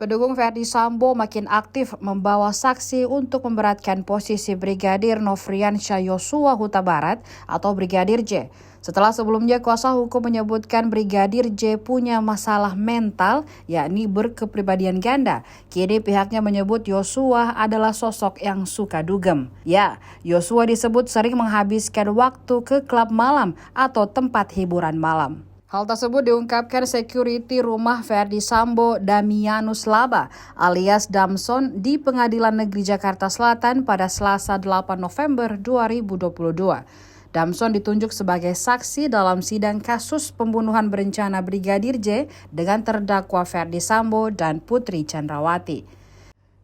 Pendukung Ferdy Sambo makin aktif membawa saksi untuk memberatkan posisi Brigadir Nofriansyah Yosua Huta Barat atau Brigadir J. Setelah sebelumnya kuasa hukum menyebutkan Brigadir J punya masalah mental, yakni berkepribadian ganda. Kini pihaknya menyebut Yosua adalah sosok yang suka dugem. Ya, Yosua disebut sering menghabiskan waktu ke klub malam atau tempat hiburan malam. Hal tersebut diungkapkan security rumah Ferdy Sambo Damianus Laba alias Damson di Pengadilan Negeri Jakarta Selatan pada Selasa 8 November 2022. Damson ditunjuk sebagai saksi dalam sidang kasus pembunuhan berencana Brigadir J dengan terdakwa Ferdy Sambo dan Putri Chandrawati.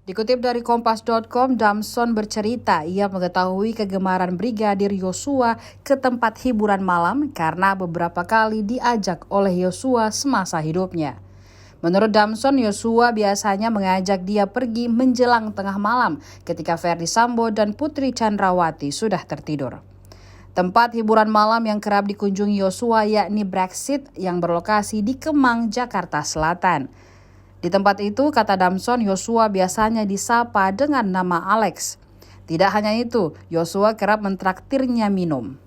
Dikutip dari Kompas.com, Damson bercerita ia mengetahui kegemaran Brigadir Yosua ke tempat hiburan malam karena beberapa kali diajak oleh Yosua semasa hidupnya. Menurut Damson, Yosua biasanya mengajak dia pergi menjelang tengah malam ketika Ferdy Sambo dan Putri Chandrawati sudah tertidur. Tempat hiburan malam yang kerap dikunjungi Yosua yakni Brexit yang berlokasi di Kemang, Jakarta Selatan. Di tempat itu, kata Damson, Yosua biasanya disapa dengan nama Alex. Tidak hanya itu, Yosua kerap mentraktirnya minum.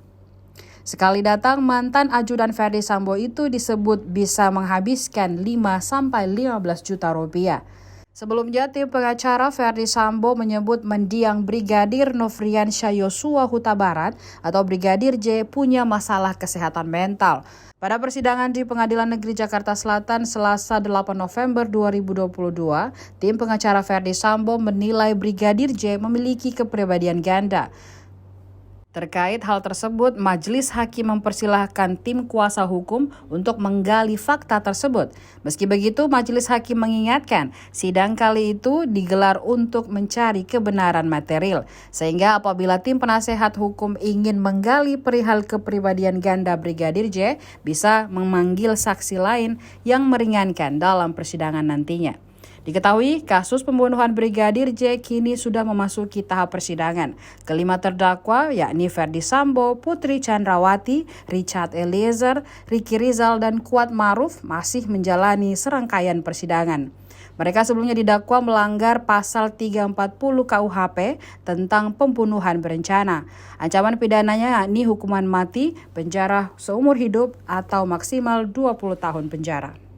Sekali datang, mantan ajudan Ferdy Sambo itu disebut bisa menghabiskan 5-15 juta rupiah. Sebelumnya, tim pengacara Ferdy Sambo menyebut mendiang Brigadir Nofriansyah Yosua Huta Barat atau Brigadir J punya masalah kesehatan mental. Pada persidangan di Pengadilan Negeri Jakarta Selatan Selasa 8 November 2022, tim pengacara Ferdy Sambo menilai Brigadir J memiliki kepribadian ganda. Terkait hal tersebut, Majelis Hakim mempersilahkan tim kuasa hukum untuk menggali fakta tersebut. Meski begitu, Majelis Hakim mengingatkan sidang kali itu digelar untuk mencari kebenaran material. Sehingga apabila tim penasehat hukum ingin menggali perihal kepribadian ganda Brigadir J, bisa memanggil saksi lain yang meringankan dalam persidangan nantinya. Diketahui kasus pembunuhan Brigadir J kini sudah memasuki tahap persidangan. Kelima terdakwa yakni Ferdy Sambo, Putri Chandrawati, Richard Eliezer, Ricky Rizal, dan Kuat Maruf masih menjalani serangkaian persidangan. Mereka sebelumnya didakwa melanggar pasal 340 KUHP tentang pembunuhan berencana. Ancaman pidananya yakni hukuman mati, penjara seumur hidup, atau maksimal 20 tahun penjara.